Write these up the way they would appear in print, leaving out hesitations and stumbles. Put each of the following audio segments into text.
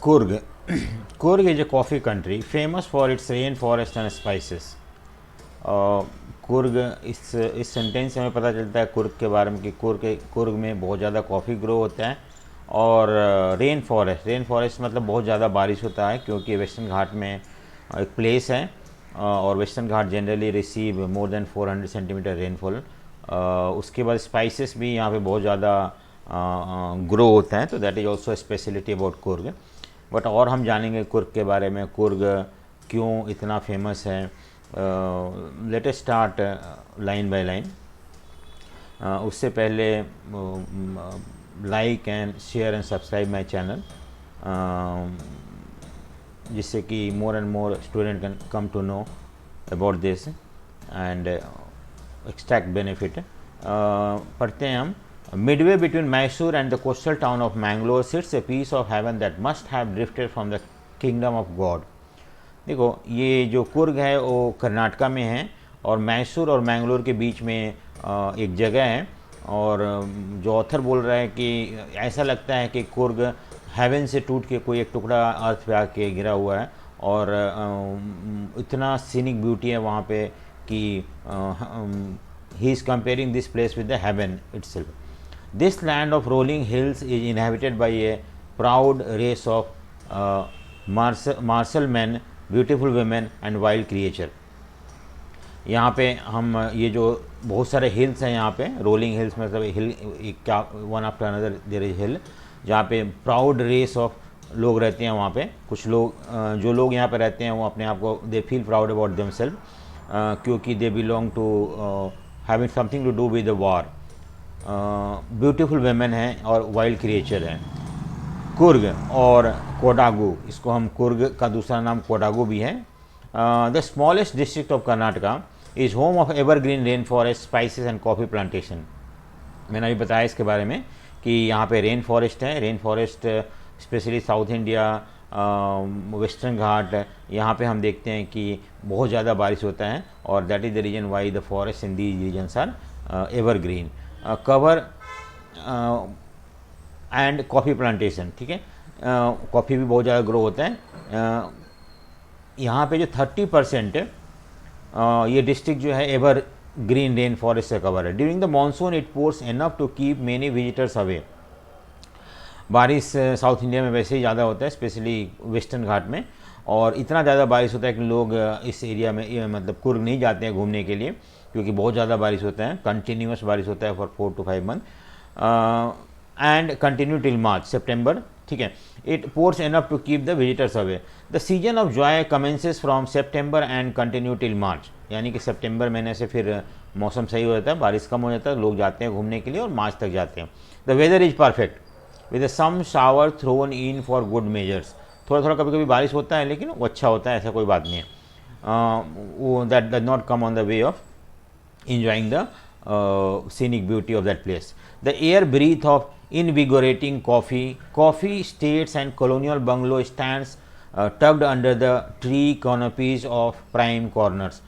Kurg. Kurg is a coffee country famous for its rainforest and spices. Coorg इस sentence से हमें पता चलता है कुर्ग के बारे में कि कुर्ग में बहुत ज़्यादा कॉफ़ी ग्रो होता है और रेन फॉरेस्ट मतलब बहुत ज़्यादा बारिश होता है क्योंकि वेस्टर्न घाट में एक प्लेस है और Western Ghat generally receive more than 400 centimetre rainfall. उसके बाद स्पाइसेस भी यहाँ पे बहुत ज़्यादा ग्रो होता है, तो that is also speciality about Coorg. But और हम जानेंगे कुर्ग के बारे में, कुर्ग क्यों इतना फेमस है। Let us start line by line. उससे पहले like and share and subscribe my channel, जिससे कि more and more student can come to know about this and extract benefit. पढ़ते हैं हम। Midway between Mysore and the coastal town of Mangalore sits a piece of heaven that must have drifted from the kingdom of God. देखो, ये जो कुर्ग है वो कर्नाटका में है और मैसूर और मैंगलोर के बीच में एक जगह है। और जो ऑथर बोल रहा है कि ऐसा लगता है कि कुर्ग हेवन से टूट के कोई एक टुकड़ा अर्थ पे आके गिरा हुआ है और इतना सीनिक ब्यूटी है वहाँ पे कि he is comparing this place with the heaven itself. This land of rolling hills is inhabited by a proud race of martial man, beautiful women and wild creature. यहाँ पे हम ये जो बहुत सारे हिल्स हैं, यहाँ पे रोलिंग हिल्स मतलब हिल क्या one after another there is hill, जहाँ पे प्राउड रेस ऑफ लोग रहते हैं। वहाँ पे कुछ लोग जो लोग यहाँ पे रहते हैं वो अपने आप को they feel proud about themselves क्योंकि they belong to having something to do with the war. Beautiful women हैं और वाइल्ड क्रिएचर हैं। कुर्ग और कोडागू, इसको हम कुर्ग का दूसरा नाम कोडागू भी है। The smallest district of Karnataka is home of evergreen rain forest, spices and coffee plantation. मैंने अभी बताया इसके बारे में कि यहाँ पे रेन फॉरेस्ट है। Rain forest specially South India, Western Ghat, यहाँ पे हम देखते हैं कि बहुत ज़्यादा बारिश होता है और that is the reason why the forest in these regions are evergreen. Cover and coffee plantation, ठीक है, कॉफ़ी भी बहुत ज़्यादा ग्रो होता है। यहाँ पे जो 30% ये डिस्ट्रिक्ट जो है एवर ग्रीन रेन फॉरेस्ट से कवर है। During the monsoon it pours enough to keep many visitors away. बारिश साउथ इंडिया में वैसे ही ज़्यादा होता है, स्पेशली वेस्टर्न घाट में, और इतना ज़्यादा बारिश होता है कि लोग इस एरिया में मतलब कुर्ग नहीं जाते हैं घूमने के लिए क्योंकि बहुत ज़्यादा बारिश होता है, कंटिन्यूस बारिश होता है for 4 to 5 month and continue till March सितंबर, ठीक है। It pours enough to keep the visitors away. The season of joy commences from September and continue till March, यानी कि सितंबर महीने से फिर मौसम सही हो जाता है, बारिश कम हो जाता है, लोग जाते हैं घूमने के लिए और मार्च तक जाते हैं। The weather is perfect with some shower thrown in for good measures. थोड़ा थोड़ा कभी कभी बारिश होता है लेकिन वो अच्छा होता है, ऐसा कोई बात नहीं है। वो that does not come on the way of enjoying the scenic beauty of that place. The air breath of invigorating coffee estates and colonial bungalow stands tucked under the tree canopies of prime corners.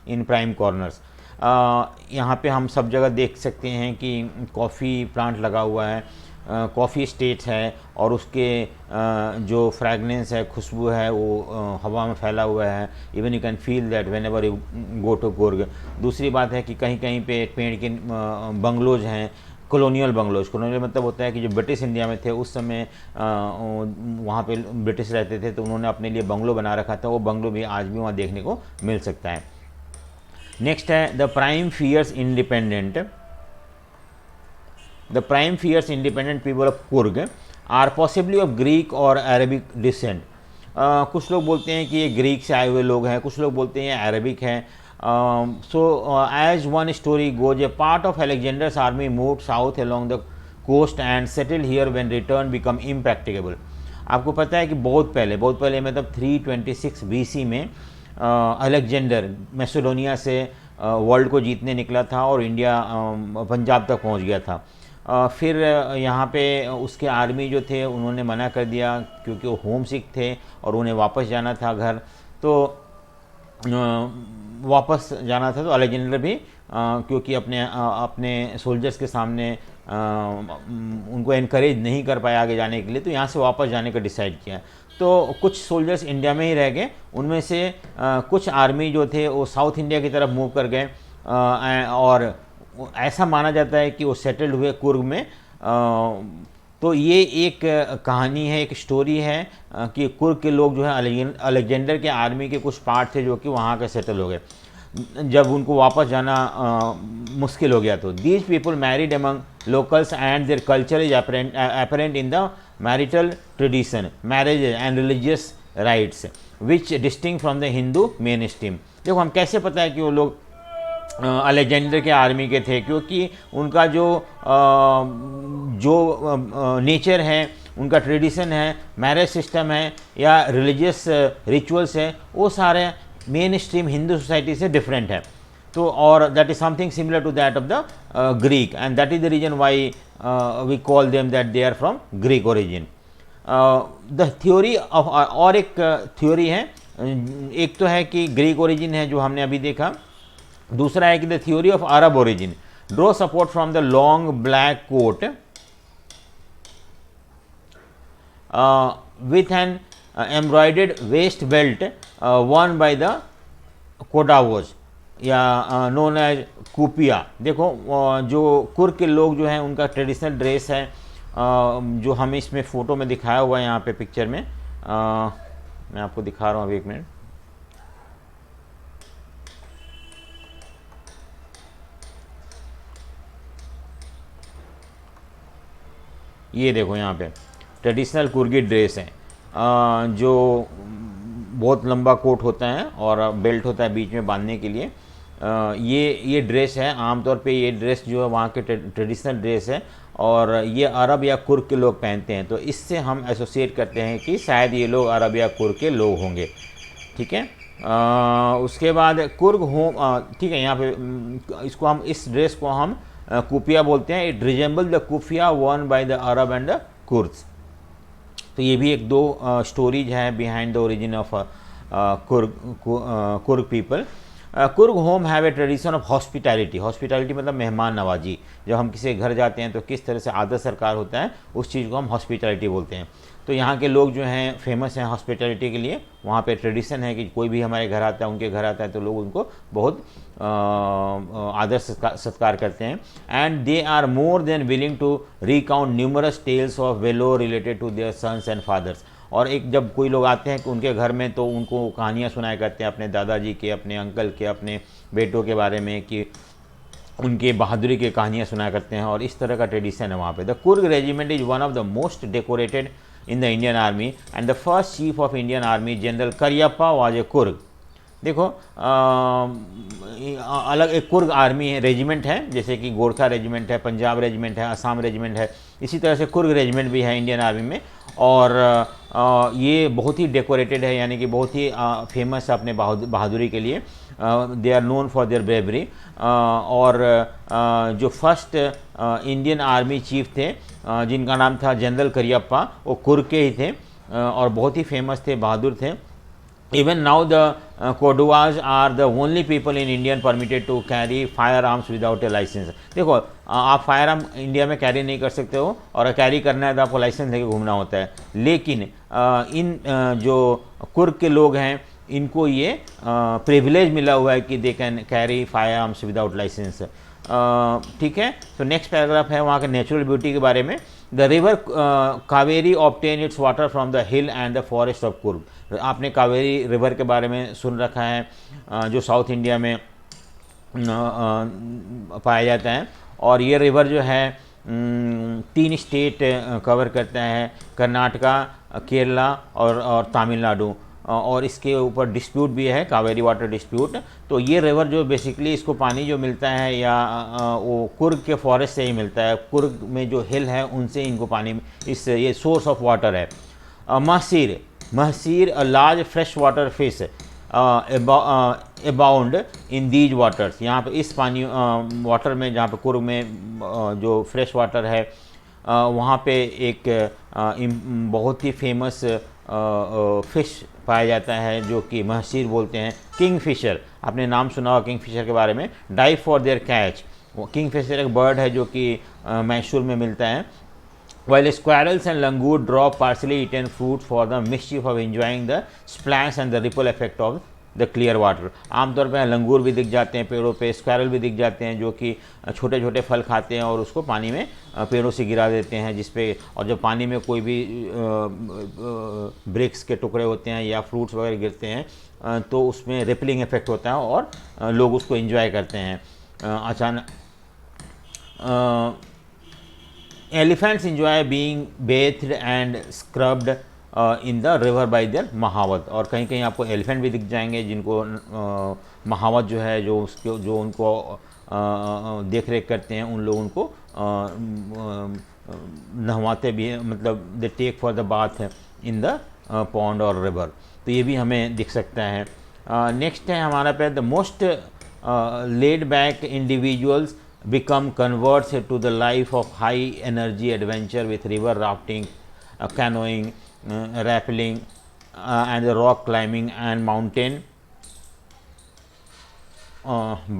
यहाँ पे हम सब जगह देख सकते हैं कि coffee plant लगा हुआ है, कॉफ़ी स्टेट्स है और उसके जो फ्रैगनेंस है, खुशबू है, वो हवा में फैला हुआ है। Even you can feel that whenever you go to Coorg. दूसरी बात है कि कहीं कहीं पे पेड़ के बंगलोज हैं, कॉलोनियल बंगलोज। कॉलोनियल मतलब होता है कि जो ब्रिटिश इंडिया में थे उस समय वहाँ पे ब्रिटिश रहते थे तो उन्होंने अपने लिए बंगलो बना रखा था। वो बंगलो भी आज भी वहाँ देखने को मिल सकता है। नेक्स्ट है the prime fierce independent. The prime fierce independent people of Kurg are possibly of Greek or Arabic descent. कुछ लोग बोलते हैं कि ये ग्रीक से आए हुए लोग हैं, कुछ लोग बोलते हैं ये अरबिक हैं। So as one story goes, a part of Alexander's army moved south along the coast and settle here when return become impracticable. आपको पता है कि बहुत पहले मतलब 326 BC में अलेक्जेंडर मैसेडोनिया से वर्ल्ड को जीतने निकला था और इंडिया पंजाब तक पहुंच गया था। फिर यहाँ पे उसके आर्मी जो थे उन्होंने मना कर दिया क्योंकि वो होम सिक थे और उन्हें वापस जाना था घर। तो वापस जाना था तो अलेक्जेंडर भी क्योंकि अपने सोल्जर्स के सामने उनको इनकरेज नहीं कर पाया आगे जाने के लिए, तो यहाँ से वापस जाने का डिसाइड किया। तो कुछ सोल्जर्स इंडिया में ही रह गए, उनमें से कुछ आर्मी जो थे वो साउथ इंडिया की तरफ मूव कर गए, और ऐसा माना जाता है कि वो सेटल्ड हुए कुर्ग में। तो ये एक कहानी है, एक स्टोरी है कि कुर्ग के लोग जो है अलेक्जेंडर के आर्मी के कुछ पार्ट थे जो कि वहाँ के सेटल हो गए, जब उनको वापस जाना मुश्किल हो गया। तो these people married among locals and their culture is apparent in the marital tradition, marriage and religious rites which distinguish from the Hindu mainstream. देखो हम कैसे पता है कि वो लोग अलेक्जेंडर के आर्मी के थे, क्योंकि उनका जो नेचर है, उनका ट्रेडिशन है, मैरिज सिस्टम है या रिलीजियस रिचुअल्स है, वो सारे मेन स्ट्रीम हिंदू सोसाइटी से डिफरेंट है। तो और that is something similar to that of the Greek, and that is the reason why we call them that they are from Greek origin. The theory of, और एक theory है, एक तो है कि ग्रीक ओरिजिन है जो हमने अभी देखा, दूसरा है कि the theory of Arab origin draw support from the long black coat with an embroidered waist belt worn by the Kodavas या नोन एज कुपिया। देखो जो कुर्ग के लोग जो हैं उनका ट्रेडिशनल ड्रेस है, जो हमें इसमें फ़ोटो में दिखाया हुआ है यहाँ पे पिक्चर में, मैं आपको दिखा रहा हूँ अभी, एक मिनट। ये देखो यहाँ पे ट्रेडिशनल कुर्गी ड्रेस है, जो बहुत लंबा कोट होता है और बेल्ट होता है बीच में बांधने के लिए। ये ड्रेस है, आमतौर पे ये ड्रेस जो है वहाँ के ट्रेडिशनल ड्रेस है, और ये अरब या कुर्ग के लोग पहनते हैं। तो इससे हम एसोसिएट करते हैं कि शायद ये लोग अरब या कुर्ग के लोग होंगे। ठीक है, उसके बाद कुर्ग होम, ठीक है, यहाँ पे इसको हम, इस ड्रेस को हम कुफिया बोलते हैं। It resemble the kufiya worn by the Arab and the Kurds. तो ये भी एक दो स्टोरीज है behind the origin of Coorg people. Coorg home have a tradition of hospitality. Hospitality मतलब मेहमान नवाजी। जब हम किसी घर जाते हैं तो किस तरह से आदर सत्कार होता है, उस चीज़ को हम हॉस्पिटैलिटी बोलते हैं। तो यहाँ के लोग जो हैं फेमस हैं हॉस्पिटैलिटी के लिए। वहाँ पे ट्रेडिशन है कि कोई भी हमारे घर आता है, उनके घर आता है तो लोग उनको बहुत आदर सत्कार करते हैं। And they are more than willing to recount numerous tales of valour related to their sons and fathers. और एक जब कोई लोग आते हैं कि उनके घर में, तो उनको कहानियाँ सुनाया करते हैं अपने दादाजी के, अपने अंकल के, अपने बेटों के बारे में, कि उनके बहादुरी की कहानियाँ सुनाया करते हैं। और इस तरह का ट्रेडिशन है वहाँ पे। The Coorg regiment is one of the most decorated in the Indian Army and the first chief of Indian Army General Karyappa was a Coorg. देखो अलग एक कुर्ग आर्मी है, रेजिमेंट है, जैसे कि गोरखा रेजिमेंट है, पंजाब रेजिमेंट है, असम रेजिमेंट है, इसी तरह से कुर्ग रेजिमेंट भी है इंडियन आर्मी में। और ये बहुत ही डेकोरेटेड है, यानी कि बहुत ही फेमस है अपने बहादुरी के लिए। They are known for their bravery. और जो फर्स्ट इंडियन आर्मी चीफ थे जिनका नाम था जनरल करियप्पा, वो कुर्ग के ही थे और बहुत ही फेमस थे, बहादुर थे। Even now the Kodwas are the only people in Indian permitted to carry firearms without a license। देखो आप फायर आर्म इंडिया में कैरी नहीं कर सकते हो, और कैरी करना है तो आपको लाइसेंस लेके घूमना होता है। लेकिन इन जो कुर्ग के लोग हैं इनको ये प्रिविलेज मिला हुआ है कि they can carry firearms without license. ठीक है, तो नेक्स्ट पैराग्राफ है वहाँ के नेचुरल ब्यूटी के बारे में। The river Kaveri obtain it's water from the hill and the forest of Coorg. आपने कावेरी रिवर के बारे में सुन रखा है, जो साउथ इंडिया में पाया जाता है। और ये रिवर जो है 3 स्टेट कवर करता है, कर्नाटका, केरला और तमिलनाडु। और इसके ऊपर डिस्प्यूट भी है, कावेरी वाटर डिस्प्यूट। तो ये रिवर जो बेसिकली इसको पानी जो मिलता है या वो कुर्ग के फॉरेस्ट से ही मिलता है। कुर्ग में जो हिल है उनसे इनको पानी, इस ये सोर्स ऑफ वाटर है। Mahseer a large fresh water fish abound in these waters. यहाँ पे इस पानी वाटर में, जहाँ पे कुर्ग में जो फ्रेश वाटर है वहाँ पे एक बहुत ही फेमस फिश पाया जाता है जो कि महसीर बोलते हैं। किंग फिशर, आपने नाम सुना होगा किंग फिशर के बारे में। Dive for their catch. Kingfisher एक बर्ड है जो कि मैसूर में मिलता है। while squirrels and langur drop partially eaten fruit for the mischief of enjoying the splash and the ripple effect of the clear water. आमतौर पर लंगूर भी दिख जाते हैं पेड़ों पे, स्क्वायरल भी दिख जाते हैं जो कि छोटे छोटे फल खाते हैं और उसको पानी में पेड़ों से गिरा देते हैं, जिसपे और जब पानी में कोई भी ब्रिक्स के टुकड़े होते हैं या फ्रूट्स वगैरह गिरते हैं तो उसमें रिपलिंग इफेक्ट होता है और लोग उसको एंजॉय करते हैं। अचानक elephants enjoy being bathed and scrubbed in the river by their mahout. और कहीं कहीं आपको एलिफेंट भी दिख जाएंगे जिनको महावत जो है जो उनको देख रेख करते हैं, उन लोगों को नहवाते भी हैं, मतलब they take for the bath in the pond और रिवर। तो ये भी हमें दिख सकता है। नेक्स्ट है हमारा पे the most laid back individuals become converts to the life of high energy adventure with river rafting, canoeing, rappelling and rock climbing and mountain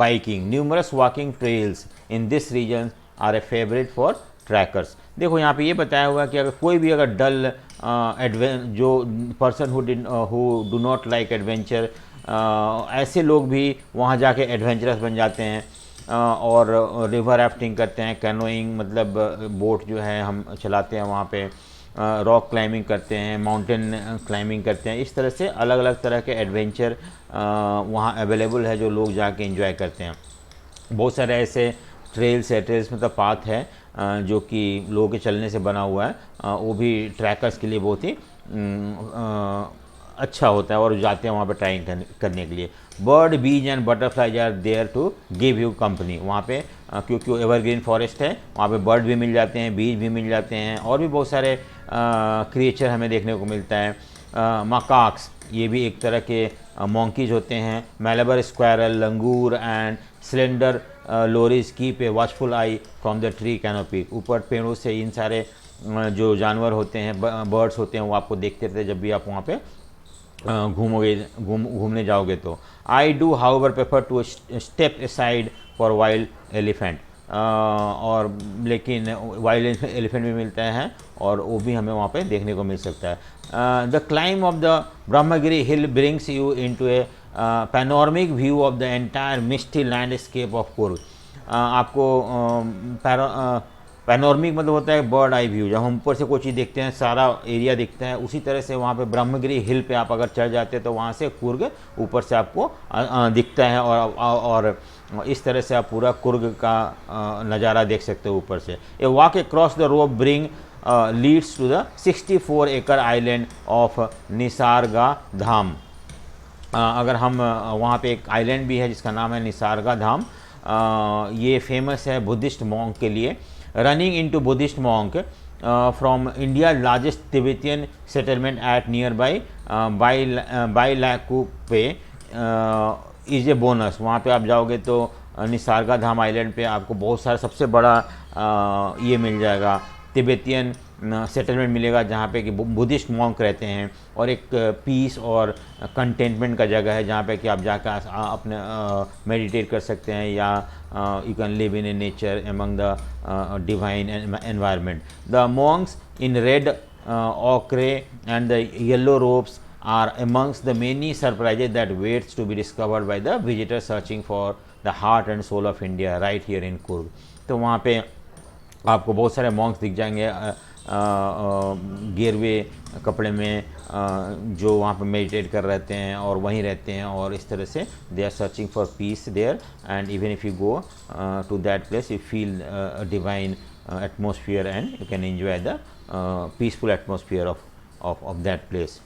biking. Numerous walking trails in this region are a favorite for trackers. देखो यहाँ पे ये बताया हुआ है कि अगर कोई भी अगर डल जो person who do not like adventure, ऐसे लोग भी वहाँ जाके एडवेंचरस बन जाते हैं और रिवर राफ्टिंग करते हैं, कैनोइंग मतलब बोट जो है हम चलाते हैं वहाँ पे, रॉक क्लाइंबिंग करते हैं, माउंटेन क्लाइंबिंग करते हैं। इस तरह से अलग अलग तरह के एडवेंचर वहाँ अवेलेबल है जो लोग जाके एंजॉय करते हैं। बहुत सारे ऐसे ट्रेल्स मतलब पाथ है जो कि लोगों के चलने से बना हुआ है, वो भी ट्रैकर्स के लिए बहुत ही अच्छा होता है और जाते हैं वहाँ पे ट्राइंग करने के लिए। Bird bees and butterflies are there to give you company. वहाँ पे क्योंकि एवरग्रीन फॉरेस्ट है, वहाँ पे बर्ड भी मिल जाते हैं, बीज भी मिल जाते हैं और भी बहुत सारे क्रिएचर हमें देखने को मिलता है। मकाक्स, ये भी एक तरह के मोंकीज होते हैं। Malabar squirrel, langur and slender lorises keep a watchful eye from the tree canopy. ऊपर पेड़ों से इन सारे जो जानवर होते हैं, बर्ड्स होते हैं, वो आपको देखते रहते हैं जब भी आप वहाँ पे घूमने जाओगे तो। I do however prefer to step aside for wild elephant. और लेकिन वाइल्ड एलिफेंट भी मिलता है और वो भी हमें वहाँ पे देखने को मिल सकता है। The climb of the Brahmagiri hill brings you into a panoramic view of the entire misty landscape of Coorg. आपको पैनोरमिक मतलब होता है बर्ड आई व्यू, जब हम ऊपर से कोई चीज़ देखते हैं सारा एरिया दिखता है, उसी तरह से वहाँ पे ब्रह्मगिरी हिल पे आप अगर चढ़ जाते हैं तो वहाँ से कुर्ग ऊपर से आपको दिखता है और इस तरह से आप पूरा कुर्ग का नज़ारा देख सकते हो ऊपर से। A walk across the rope bridge leads to the 64 acre island of निसारगा धाम। अगर हम वहाँ पे एक आइलैंड भी है जिसका नाम है निसारगा धाम, ये फेमस है बुद्धिस्ट मॉन्क के लिए। Running into Buddhist monk from India largest Tibetan settlement at near Bylakuppe पे इज ए बोनस। वहाँ पे आप जाओगे तो निसारगा धाम आइलैंड पे आपको बहुत सारा सबसे बड़ा ये मिल जाएगा, तिब्बतियन सेटलमेंट मिलेगा जहाँ पे कि बुद्धिस्ट मॉन्क रहते हैं और एक पीस और कंटेंटमेंट का जगह है जहाँ पे कि आप जाकर अपने मेडिटेट कर सकते हैं या you can live in A nature among the divine environment. The Monks in red ochre and the yellow robes are amongst the many surprises that waits to be discovered by the visitor searching for the heart and soul of India right here in Coorg। तो वहाँ पे आपको बहुत सारे Monks दिख जाएंगे गेरवे कपड़े में जो वहाँ पर मेडिटेट कर रहते हैं और वहीं रहते हैं और इस तरह से they are searching for peace there and even if you go to that place you feel divine atmosphere and you can enjoy the peaceful atmosphere of that place.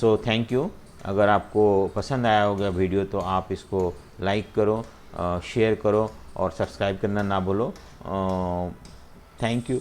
So thank you. अगर आपको पसंद आया होगा video तो आप इसको like करो, share करो और सब्सक्राइब करना ना भूलो। Thank you.